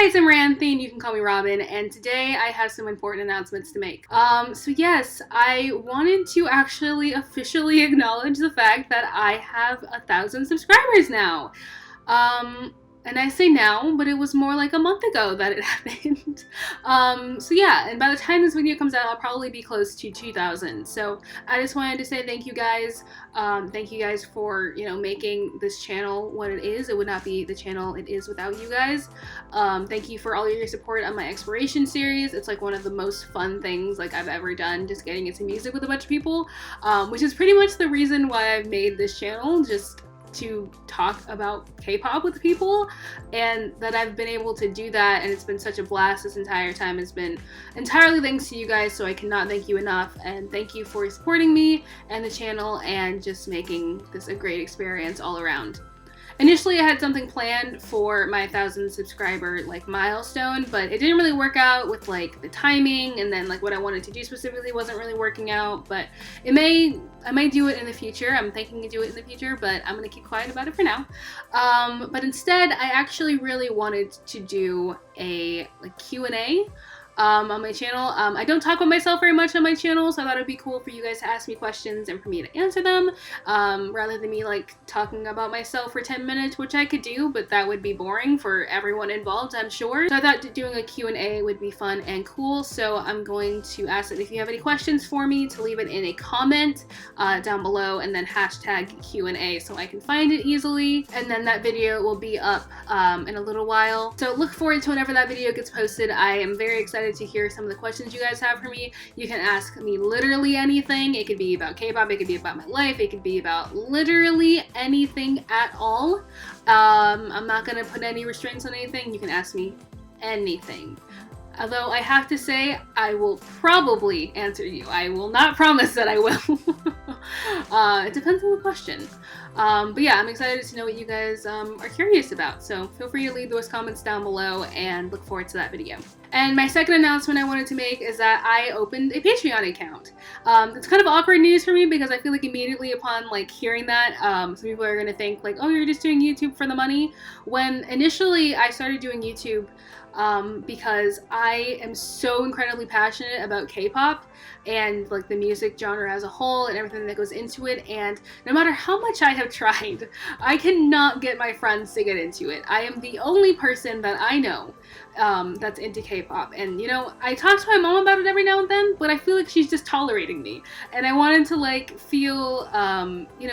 Hi, it's Amaranthe, and you can call me Robin, and today I have some important announcements to make. So yes, I wanted to actually officially acknowledge the fact that I have 1,000 subscribers now. And I say now, but it was more like a month ago that it happened. So yeah, and by the time this video comes out, I'll probably be close to 2,000. So I just wanted to say thank you guys. Thank you guys for, making this channel what it is. It would not be the channel it is without you guys. Thank you for all your support on my exploration series. It's like one of the most fun things like I've ever done, just getting into music with a bunch of people, which is pretty much the reason why I've made this channel, just to talk about K-pop with people, and that I've been able to do that, and it's been such a blast this entire time. It's been entirely thanks to you guys, so I cannot thank you enough, and thank you for supporting me and the channel and just making this a great experience all around. Initially, I had something planned for my 1,000 subscriber milestone, but it didn't really work out with the timing, and then what I wanted to do specifically wasn't really working out. But I may do it in the future. I'm thinking to do it in the future, but I'm gonna keep quiet about it for now. But instead, I actually really wanted to do a Q&A. On my channel. I don't talk about myself very much on my channel, so I thought it'd be cool for you guys to ask me questions and for me to answer them, rather than me talking about myself for 10 minutes, which I could do, but that would be boring for everyone involved, I'm sure. So I thought doing a Q&A would be fun and cool, so I'm going to ask that if you have any questions for me to leave it in a comment down below, and then hashtag Q&A so I can find it easily, and then that video will be up in a little while. So look forward to whenever that video gets posted. I am very excited to hear some of the questions you guys have for me. You can ask me literally anything. It could be about K-pop, it could be about my life, it could be about literally anything at all. I'm not gonna put any restraints on anything. You can ask me anything. Although I have to say, I will probably answer you. I will not promise that I will. It depends on the question. But yeah, I'm excited to know what you guys are curious about. So feel free to leave those comments down below and look forward to that video. And my second announcement I wanted to make is that I opened a Patreon account. It's kind of awkward news for me because I feel like immediately upon hearing that, some people are gonna think oh, you're just doing YouTube for the money. When initially I started doing YouTube, because I am so incredibly passionate about K-pop and the music genre as a whole and everything that goes into it, and no matter how much I have tried, I cannot get my friends to get into it. I am the only person that I know that's into K-pop, and I talk to my mom about it every now and then, but I feel like she's just tolerating me, and I wanted to feel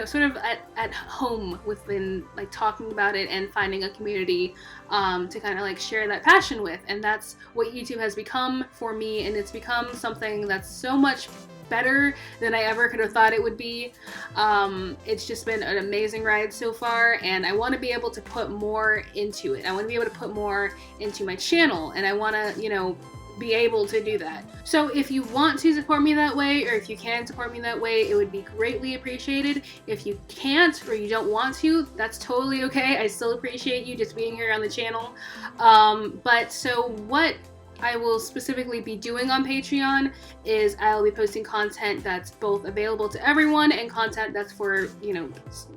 sort of at home within talking about it and finding a community to kind of share that passion with. And that's what YouTube has become for me, and it's become something that's so much better than I ever could have thought it would be. It's just been an amazing ride so far, and I want to be able to put more into it. I want to be able to put more into my channel, and I want to, be able to do that. So if you want to support me that way, or if you can support me that way, it would be greatly appreciated. If you can't or you don't want to, that's totally okay. I still appreciate you just being here on the channel. But so what I will specifically be doing on Patreon is I'll be posting content that's both available to everyone and content that's for,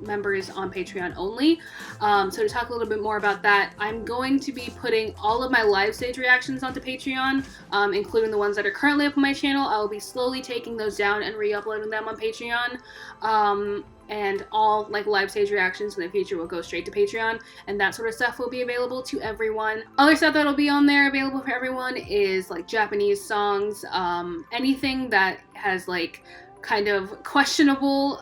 members on Patreon only. So to talk a little bit more about that, I'm going to be putting all of my live stage reactions onto Patreon, including the ones that are currently up on my channel. I'll be slowly taking those down and re-uploading them on Patreon. And all live stage reactions in the future will go straight to Patreon, and that sort of stuff will be available to everyone. Other stuff that'll be on there available for everyone is Japanese songs, anything that has kind of questionable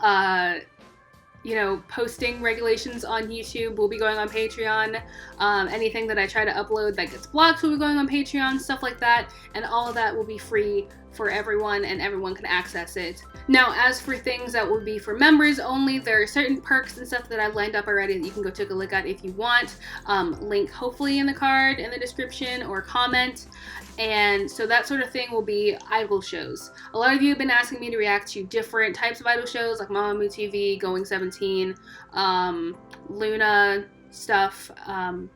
posting regulations on YouTube will be going on Patreon. Anything that I try to upload that gets blocked will be going on Patreon, stuff like that, and all of that will be free for everyone, and everyone can access it. Now, as for things that will be for members only, there are certain perks and stuff that I've lined up already that you can go take a look at if you want. Link hopefully in the card, in the description, or comment. And so that sort of thing will be idol shows. A lot of you have been asking me to react to different types of idol shows, like Mamamoo TV, Going 17, Luna, stuff.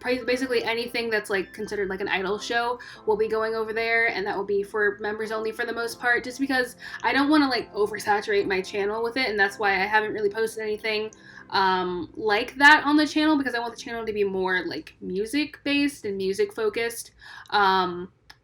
Basically anything that's like considered like an idol show will be going over there, and that will be for members only for the most part, just because I don't want to like oversaturate my channel with it, and that's why I haven't really posted anything like that on the channel, because I want the channel to be more like music based and music focused.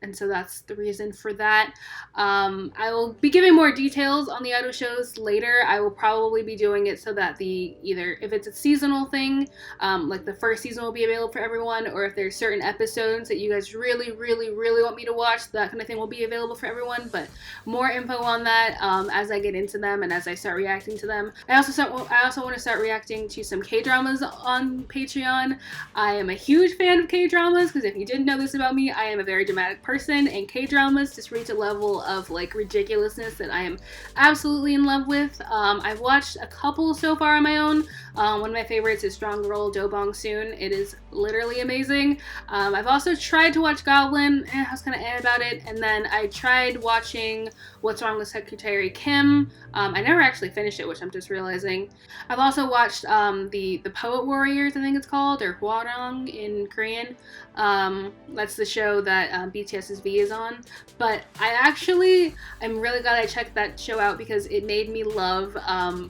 And so that's the reason for that. I will be giving more details on the idol shows later. I will probably be doing it so that either if it's a seasonal thing, like the first season will be available for everyone, or if there's certain episodes that you guys really, really, really want me to watch, that kind of thing will be available for everyone. But more info on that as I get into them and as I start reacting to them. I also want to start reacting to some K-dramas on Patreon. I am a huge fan of K-dramas, because if you didn't know this about me, I am a very dramatic person, and K-dramas just reach a level of like ridiculousness that I am absolutely in love with. I've watched a couple so far on my own. One of my favorites is Strong Girl Dobong Soon. It is literally amazing. I've also tried to watch Goblin. I was kind of about it. And then I tried watching What's Wrong with Secretary Kim. I never actually finished it, which I'm just realizing. I've also watched the Poet Warriors, I think it's called, or Hwarang in Korean. That's the show that BTS's V is on. But I'm really glad I checked that show out, because it made me love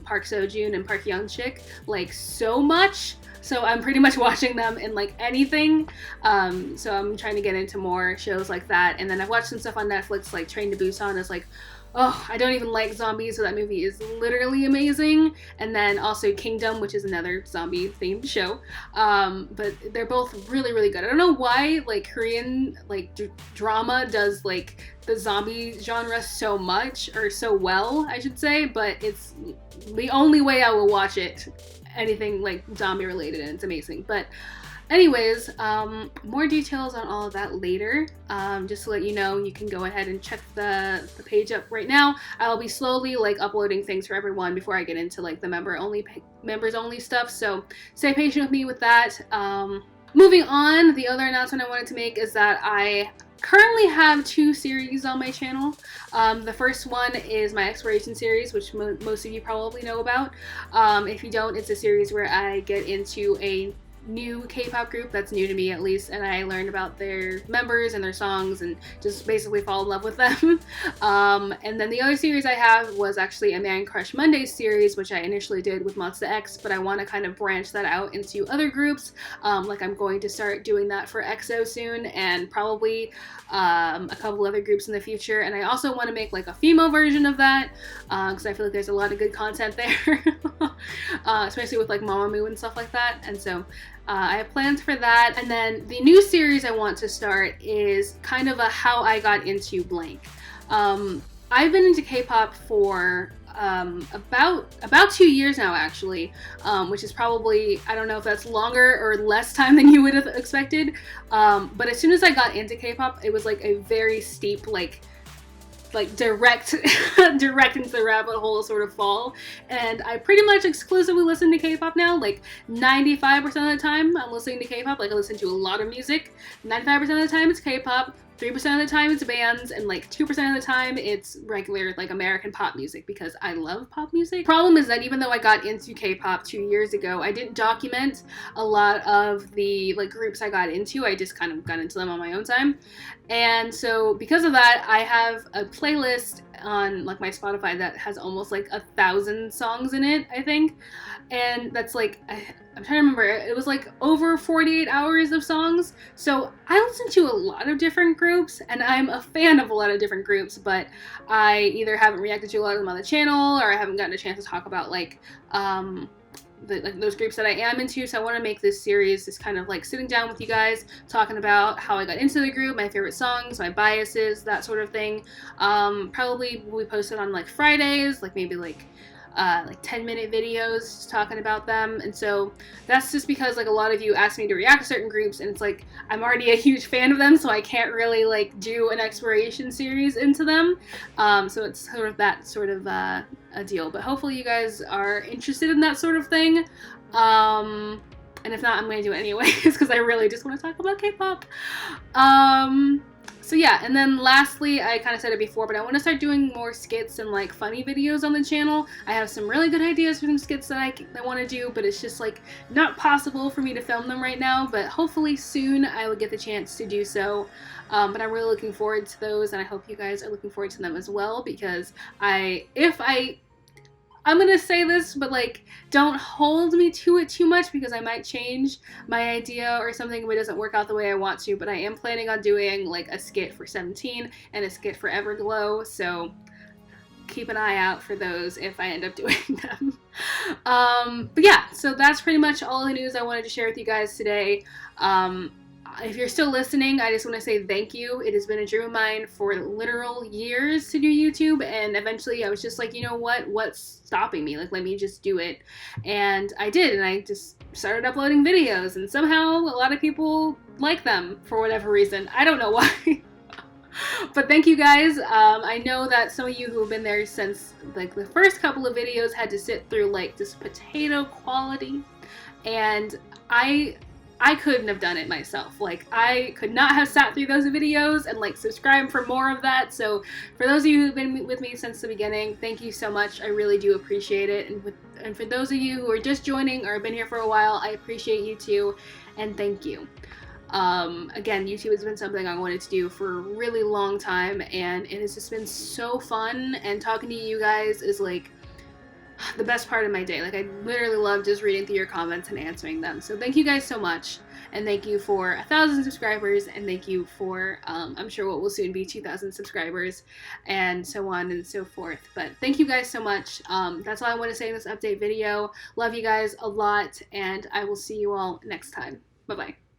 Park Seo-joon and Park Young-sik like so much. So I'm pretty much watching them in like anything. So I'm trying to get into more shows like that. And then I've watched some stuff on Netflix, like Train to Busan. Is like, oh, I don't even like zombies, so that movie is literally amazing. And then also Kingdom, which is another zombie themed show. But they're both really, really good. I don't know why like Korean like drama does like the zombie genre so much, or so well, I should say, but it's the only way I will watch it. Anything like zombie related, and it's amazing. But anyways, more details on all of that later. Just to let you know, you can go ahead and check the page up right now. I'll be slowly like uploading things for everyone before I get into like the members only stuff, so stay patient with me with that. Moving on, the other announcement I wanted to make is that I currently have 2 series on my channel. The first one is my Exploration series, which most of you probably know about. If you don't, it's a series where I get into a new K-pop group that's new to me, at least, and I learned about their members and their songs and just basically fall in love with them. And then the other series I have was actually a Man Crush Mondays series, which I initially did with Monsta X, but I want to kind of branch that out into other groups. Like I'm going to start doing that for EXO soon, and probably a couple other groups in the future. And I also want to make like a female version of that, because I feel like there's a lot of good content there, especially with like Mamamoo and stuff like that. And so I have plans for that. And then the new series I want to start is kind of a how I got into blank. I've been into K-pop for about 2 years now, actually, which is probably, I don't know if that's longer or less time than you would have expected. But as soon as I got into K-pop, it was like a very steep, like direct into the rabbit hole sort of fall, and I pretty much exclusively listen to K-pop now. Like 95% of the time I'm listening to K-pop. Like I listen to a lot of music. 95% of the time it's K-pop, 3% of the time it's bands, and like 2% of the time it's regular like American pop music, because I love pop music. Problem is that even though I got into K-pop 2 years ago, I didn't document a lot of the like groups I got into. I just kind of got into them on my own time. And so because of that, I have a playlist on like my Spotify that has almost like 1,000 songs in it, I think. And that's like, I'm trying to remember, it was like over 48 hours of songs. So I listen to a lot of different groups, and I'm a fan of a lot of different groups, but I either haven't reacted to a lot of them on the channel, or I haven't gotten a chance to talk about like those groups that I am into. So I want to make this series just kind of like sitting down with you guys, talking about how I got into the group, my favorite songs, my biases, that sort of thing. Probably will be posted on like Fridays, like maybe like 10-minute videos just talking about them. And so that's just because like a lot of you asked me to react to certain groups, and it's like I'm already a huge fan of them, so I can't really like do an exploration series into them. So it's sort of that sort of a deal, but hopefully you guys are interested in that sort of thing. And if not, I'm going to do it anyways, because I really just want to talk about K-pop. So yeah, and then lastly, I kind of said it before, but I want to start doing more skits and like funny videos on the channel. I have some really good ideas for some skits that I want to do, but it's just like not possible for me to film them right now, but hopefully soon I will get the chance to do so. But I'm really looking forward to those, and I hope you guys are looking forward to them as well, because I'm gonna say this, but like, don't hold me to it too much, because I might change my idea or something if it doesn't work out the way I want to. But I am planning on doing like a skit for 17 and a skit for Everglow, so keep an eye out for those if I end up doing them. But yeah, so that's pretty much all the news I wanted to share with you guys today. If you're still listening, I just want to say thank you. It has been a dream of mine for literal years to do YouTube, and eventually I was just like, you know what? What's stopping me? Like, let me just do it. And I did, and I just started uploading videos, and somehow a lot of people like them for whatever reason. I don't know why. But thank you guys. I know that some of you who have been there since like the first couple of videos had to sit through like this potato quality, and I couldn't have done it myself. Like, I could not have sat through those videos and like subscribed for more of that. So for those of you who've been with me since the beginning, thank you so much. I really do appreciate it. And for those of you who are just joining or have been here for a while, I appreciate you too, and thank you. Again, YouTube has been something I wanted to do for a really long time, and it has just been so fun, and talking to you guys is like the best part of my day. Like, I literally love just reading through your comments and answering them. So thank you guys so much, and thank you for 1,000 subscribers, and thank you for I'm sure what will soon be 2,000 subscribers, and so on and so forth. But thank you guys so much. That's all I want to say in this update video. Love you guys a lot, and I will see you all next time. Bye bye.